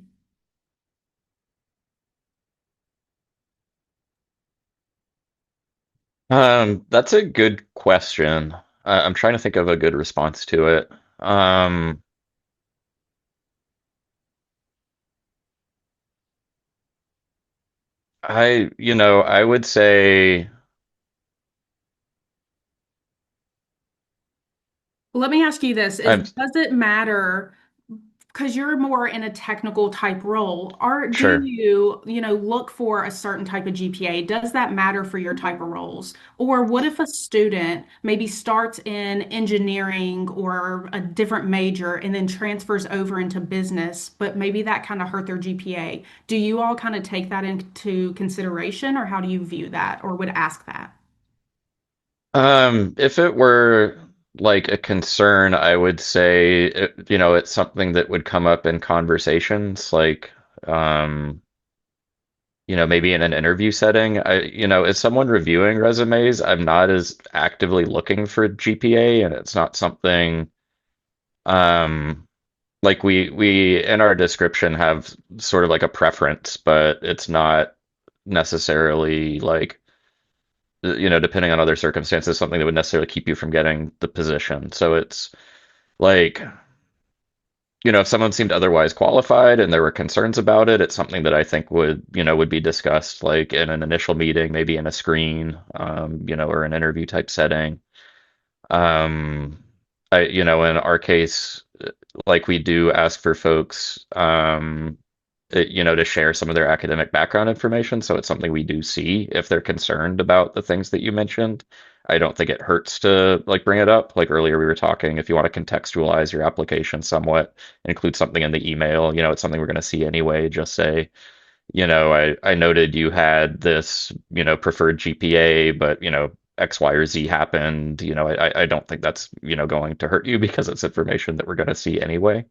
That's a good question. I'm trying to think of a good response to it. Um, I would say Let me ask you this, I'm does it matter because you're more in a technical type role, do sure. you, look for a certain type of GPA? Does that matter for your type of roles? Or what if a student maybe starts in engineering or a different major and then transfers over into business, but maybe that kind of hurt their GPA? Do you all kind of take that into consideration, or how do you view that or would ask that? If it were like a concern, I would say it's something that would come up in conversations, like um, maybe in an interview setting. As someone reviewing resumes, I'm not as actively looking for GPA, and it's not something um like we in our description have sort of like a preference, but it's not necessarily like depending on other circumstances, something that would necessarily keep you from getting the position. So it's like, if someone seemed otherwise qualified and there were concerns about it, it's something that I think would be discussed like in an initial meeting, maybe in a screen, or an interview type setting. Um, in our case, like we do ask for folks, to share some of their academic background information. So it's something we do see if they're concerned about the things that you mentioned. I don't think it hurts to like bring it up. Like earlier we were talking, if you want to contextualize your application somewhat, include something in the email, it's something we're going to see anyway. Just say, I noted you had this, preferred GPA, but X, Y, or Z happened. I don't think that's, going to hurt you because it's information that we're going to see anyway.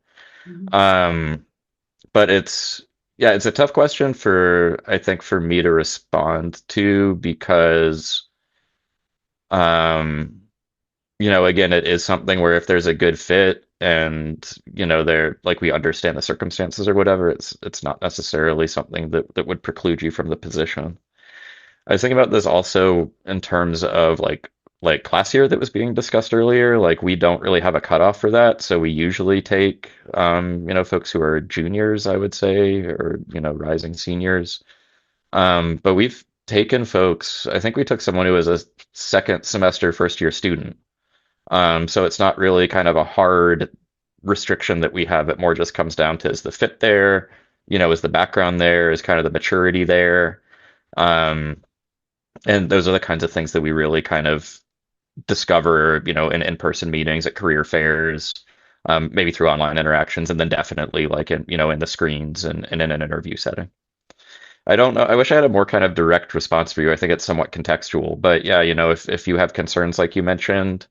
Um, but yeah, it's a tough question I think, for me to respond to because, um, again, it is something where if there's a good fit and, they're like we understand the circumstances or whatever, it's not necessarily something that would preclude you from the position. I was thinking about this also in terms of like class year that was being discussed earlier. Like we don't really have a cutoff for that, so we usually take folks who are juniors, I would say, or rising seniors. But we've taken folks. I think we took someone who was a second semester first year student. So it's not really kind of a hard restriction that we have. It more just comes down to is the fit there, is the background there, is kind of the maturity there. Um, and those are the kinds of things that we really kind of discover, in in-person meetings at career fairs. maybe through online interactions, and then definitely like in the screens and in an interview setting. I don't know. I wish I had a more kind of direct response for you. I think it's somewhat contextual, but yeah, if you have concerns like you mentioned,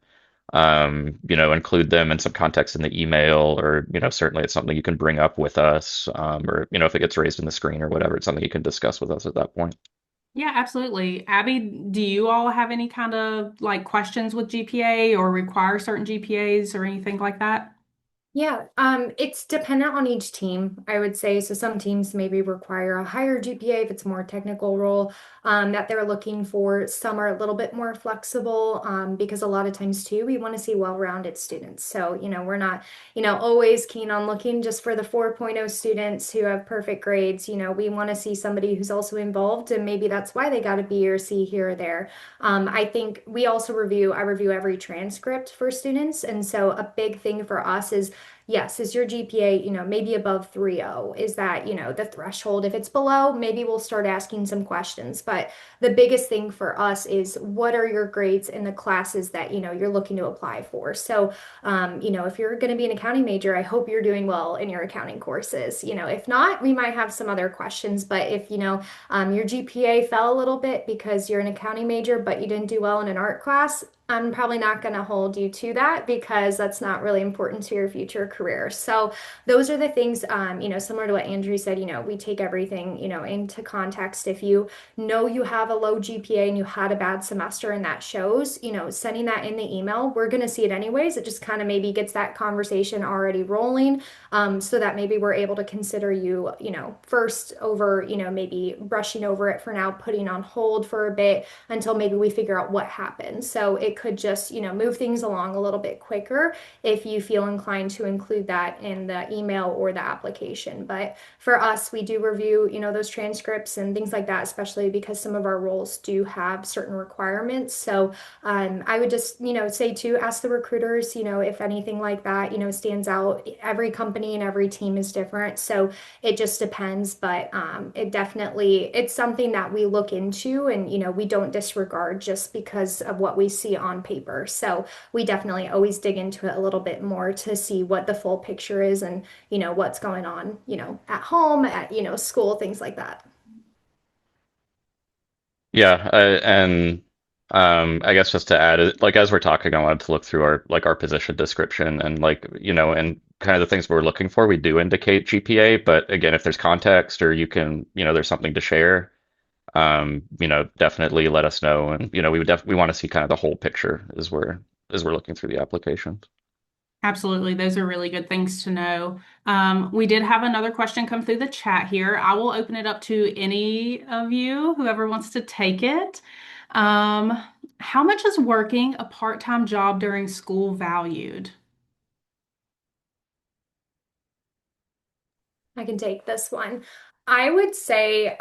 include them in some context in the email, or certainly it's something you can bring up with us, or if it gets raised in the screen or whatever, it's something you can discuss with us at that point. Yeah, absolutely. Abby, do you all have any kind of like questions with GPA or require certain GPAs or anything like that? Yeah, it's dependent on each team, I would say. So some teams maybe require a higher GPA if it's a more technical role that they're looking for. Some are a little bit more flexible because a lot of times too, we want to see well-rounded students. So, we're not, always keen on looking just for the 4.0 students who have perfect grades. We want to see somebody who's also involved, and maybe that's why they got a B or C here or there. I think I review every transcript for students. And so a big thing for us is, yes, is your GPA, maybe above 3.0? Is that, the threshold? If it's below, maybe we'll start asking some questions. But the biggest thing for us is what are your grades in the classes that, you're looking to apply for? So, if you're going to be an accounting major, I hope you're doing well in your accounting courses. If not, we might have some other questions. But if, your GPA fell a little bit because you're an accounting major, but you didn't do well in an art class, I'm probably not going to hold you to that because that's not really important to your future career. So those are the things, similar to what Andrew said, we take everything, into context. If you know you have a low GPA and you had a bad semester and that shows, sending that in the email, we're going to see it anyways. It just kind of maybe gets that conversation already rolling, so that maybe we're able to consider you, first over, maybe brushing over it for now, putting on hold for a bit until maybe we figure out what happened. So it could just, move things along a little bit quicker if you feel inclined to include that in the email or the application. But for us, we do review, those transcripts and things like that, especially because some of our roles do have certain requirements. So I would just, say to ask the recruiters, if anything like that, stands out. Every company and every team is different. So it just depends, but it's something that we look into, and we don't disregard just because of what we see on paper. So we definitely always dig into it a little bit more to see what the full picture is, and what's going on, at home, at school, things like that. Yeah, and I guess just to add, like as we're talking, I wanted to look through our position description, and and kind of the things we're looking for. We do indicate GPA, but again, if there's context or there's something to share, definitely let us know. And we want to see kind of the whole picture as we're looking through the application. Absolutely. Those are really good things to know. We did have another question come through the chat here. I will open it up to any of you, whoever wants to take it. Um, how much is working a part-time job during school valued? I can take this one. I would say,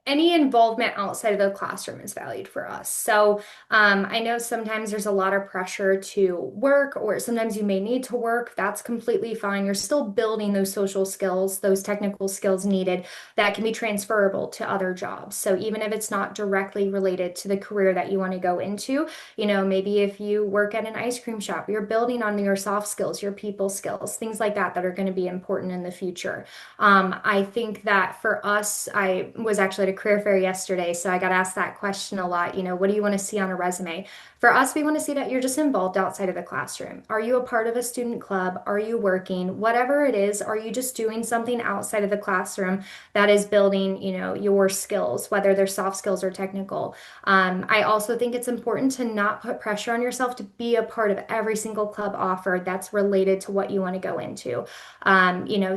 any involvement outside of the classroom is valued for us. So I know sometimes there's a lot of pressure to work, or sometimes you may need to work. That's completely fine. You're still building those social skills, those technical skills needed that can be transferable to other jobs. So even if it's not directly related to the career that you want to go into, maybe if you work at an ice cream shop, you're building on your soft skills, your people skills, things like that that are going to be important in the future. I think that for us, I was actually at a career fair yesterday, so I got asked that question a lot. What do you want to see on a resume? For us, we want to see that you're just involved outside of the classroom. Are you a part of a student club? Are you working? Whatever it is, are you just doing something outside of the classroom that is building, your skills, whether they're soft skills or technical? I also think it's important to not put pressure on yourself to be a part of every single club offered that's related to what you want to go into.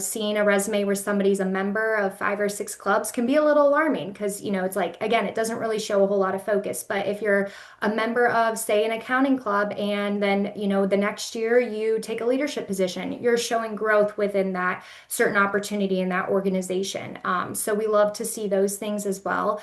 Seeing a resume where somebody's a member of 5 or 6 clubs can be a little alarming because, it's like, again, it doesn't really show a whole lot of focus. But if you're a member of, say, an accounting club, and then, the next year you take a leadership position, you're showing growth within that certain opportunity in that organization. So we love to see those things as well.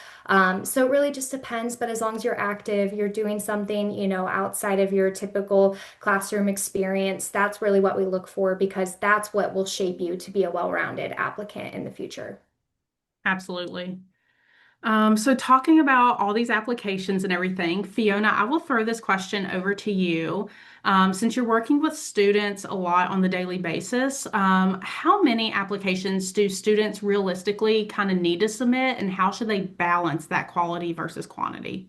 So it really just depends. But as long as you're active, you're doing something, outside of your typical classroom experience, that's really what we look for, because that's what will shape you to be a well-rounded applicant in the future. Absolutely. So talking about all these applications and everything, Fiona, I will throw this question over to you. Since you're working with students a lot on the daily basis, how many applications do students realistically kind of need to submit, and how should they balance that quality versus quantity?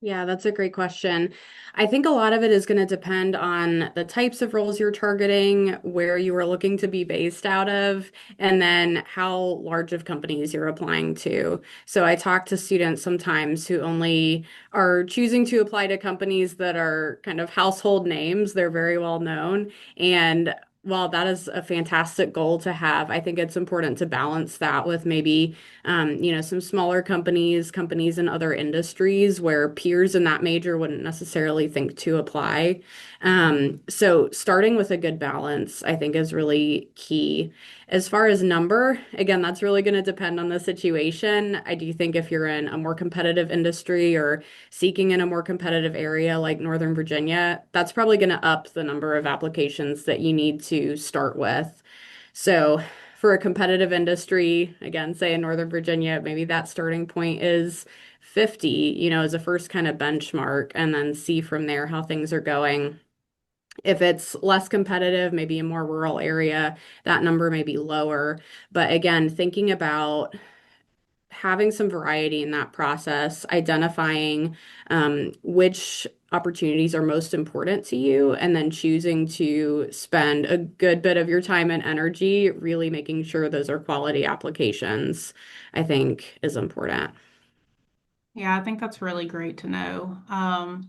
Yeah, that's a great question. I think a lot of it is going to depend on the types of roles you're targeting, where you are looking to be based out of, and then how large of companies you're applying to. So I talk to students sometimes who only are choosing to apply to companies that are kind of household names. They're very well known. And while that is a fantastic goal to have, I think it's important to balance that with maybe some smaller companies, companies in other industries where peers in that major wouldn't necessarily think to apply. So starting with a good balance, I think is really key. As far as number, again, that's really going to depend on the situation. I do think if you're in a more competitive industry or seeking in a more competitive area like Northern Virginia, that's probably going to up the number of applications that you need to start with. So for a competitive industry, again, say in Northern Virginia, maybe that starting point is 50, as a first kind of benchmark, and then see from there how things are going. If it's less competitive, maybe a more rural area, that number may be lower. But again, thinking about having some variety in that process, identifying which opportunities are most important to you, and then choosing to spend a good bit of your time and energy really making sure those are quality applications, I think is important. Yeah, I think that's really great to know.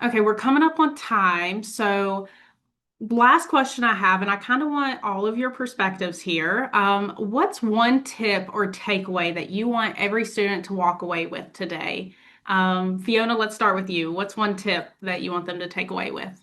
Okay, we're coming up on time. So, last question I have, and I kind of want all of your perspectives here. What's one tip or takeaway that you want every student to walk away with today? Fiona, let's start with you. What's one tip that you want them to take away with?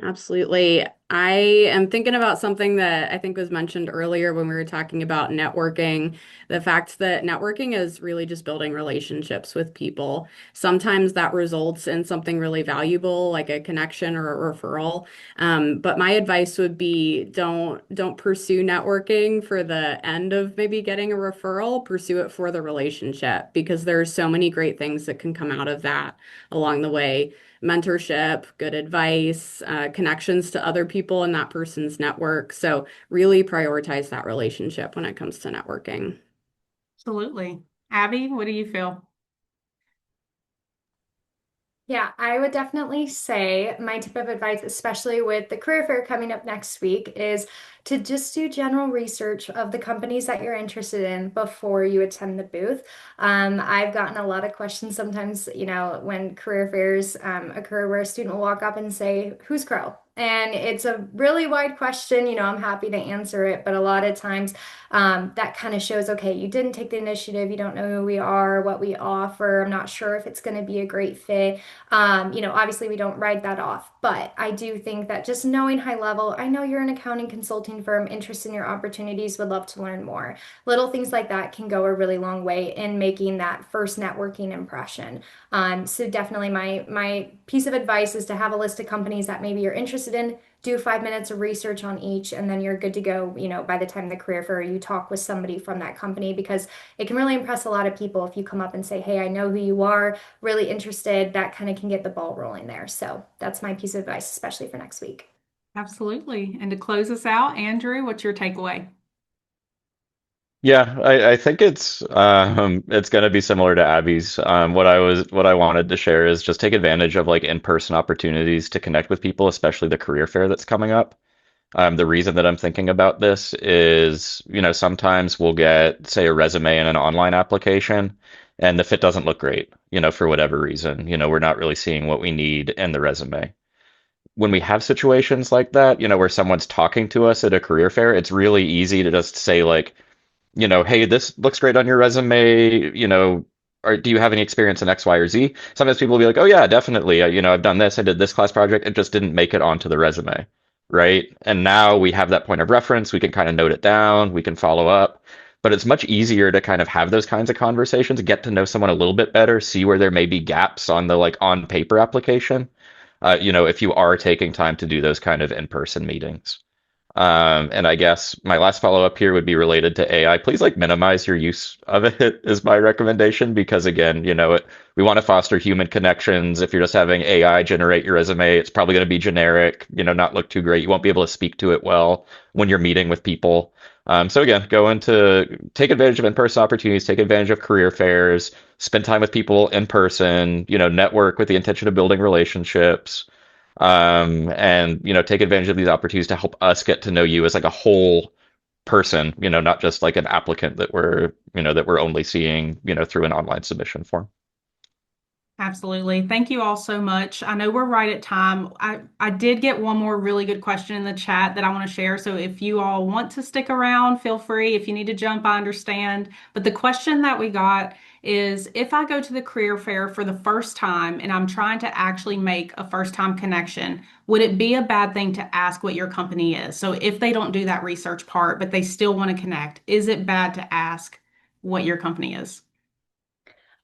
Absolutely. I am thinking about something that I think was mentioned earlier when we were talking about networking. The fact that networking is really just building relationships with people. Sometimes that results in something really valuable, like a connection or a referral. But my advice would be don't pursue networking for the end of maybe getting a referral. Pursue it for the relationship because there are so many great things that can come out of that along the way. Mentorship, good advice, connections to other people in that person's network. So really prioritize that relationship when it comes to networking. Absolutely. Abby, what do you feel? Yeah, I would definitely say my tip of advice, especially with the career fair coming up next week, is to just do general research of the companies that you're interested in before you attend the booth. I've gotten a lot of questions sometimes, when career fairs occur where a student will walk up and say, "Who's Crowe?" And it's a really wide question, I'm happy to answer it, but a lot of times that kind of shows, okay, you didn't take the initiative, you don't know who we are, what we offer, I'm not sure if it's going to be a great fit. Obviously we don't write that off, but I do think that just knowing high level, I know you're an accounting consulting firm, interested in your opportunities, would love to learn more. Little things like that can go a really long way in making that first networking impression. So definitely my piece of advice is to have a list of companies that maybe you're interested in, do 5 minutes of research on each, and then you're good to go, by the time the career fair, you talk with somebody from that company because it can really impress a lot of people if you come up and say, "Hey, I know who you are, really interested." That kind of can get the ball rolling there. So that's my piece of advice, especially for next week. Absolutely. And to close us out, Andrew, what's your takeaway? Yeah, I think it's gonna be similar to Abby's. What I wanted to share is just take advantage of like in-person opportunities to connect with people, especially the career fair that's coming up. The reason that I'm thinking about this is, sometimes we'll get, say, a resume in an online application, and the fit doesn't look great, for whatever reason. We're not really seeing what we need in the resume. When we have situations like that, where someone's talking to us at a career fair, it's really easy to just say like, hey, this looks great on your resume, or do you have any experience in X, Y, or Z? Sometimes people will be like, oh yeah, definitely. I've done this. I did this class project. It just didn't make it onto the resume, right? And now we have that point of reference. We can kind of note it down. We can follow up. But it's much easier to kind of have those kinds of conversations, get to know someone a little bit better, see where there may be gaps on the like on paper application. If you are taking time to do those kind of in-person meetings. And I guess my last follow-up here would be related to AI. Please like minimize your use of it is my recommendation because again, we want to foster human connections. If you're just having AI generate your resume, it's probably going to be generic, not look too great. You won't be able to speak to it well when you're meeting with people. So again, take advantage of in-person opportunities, take advantage of career fairs, spend time with people in person, network with the intention of building relationships, and take advantage of these opportunities to help us get to know you as like a whole person, not just like an applicant that we're only seeing, through an online submission form. Absolutely. Thank you all so much. I know we're right at time. I did get one more really good question in the chat that I want to share. So if you all want to stick around, feel free. If you need to jump, I understand. But the question that we got is if I go to the career fair for the first time and I'm trying to actually make a first time connection, would it be a bad thing to ask what your company is? So if they don't do that research part, but they still want to connect, is it bad to ask what your company is?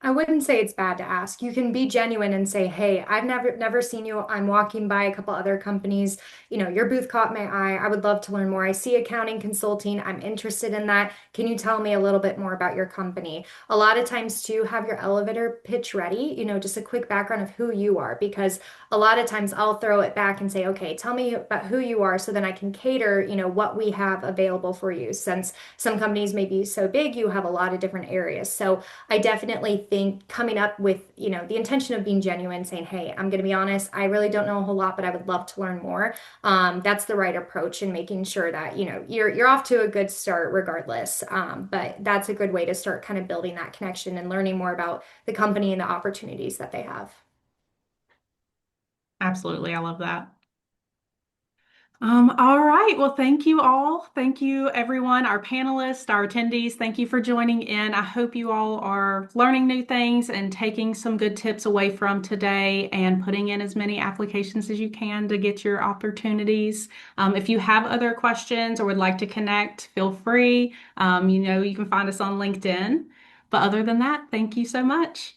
I wouldn't say it's bad to ask. You can be genuine and say, "Hey, I've never seen you. I'm walking by a couple other companies. Your booth caught my eye. I would love to learn more. I see accounting consulting. I'm interested in that. Can you tell me a little bit more about your company?" A lot of times too, have your elevator pitch ready, just a quick background of who you are because a lot of times I'll throw it back and say, "Okay, tell me about who you are so then I can cater, what we have available for you." Since some companies may be so big, you have a lot of different areas. So I definitely think coming up with, the intention of being genuine, saying, "Hey, I'm going to be honest, I really don't know a whole lot, but I would love to learn more." That's the right approach and making sure that, you're off to a good start regardless. But that's a good way to start kind of building that connection and learning more about the company and the opportunities that they have. Absolutely. I love that. All right. Well, thank you all. Thank you, everyone, our panelists, our attendees. Thank you for joining in. I hope you all are learning new things and taking some good tips away from today and putting in as many applications as you can to get your opportunities. If you have other questions or would like to connect, feel free. You can find us on LinkedIn. But other than that, thank you so much.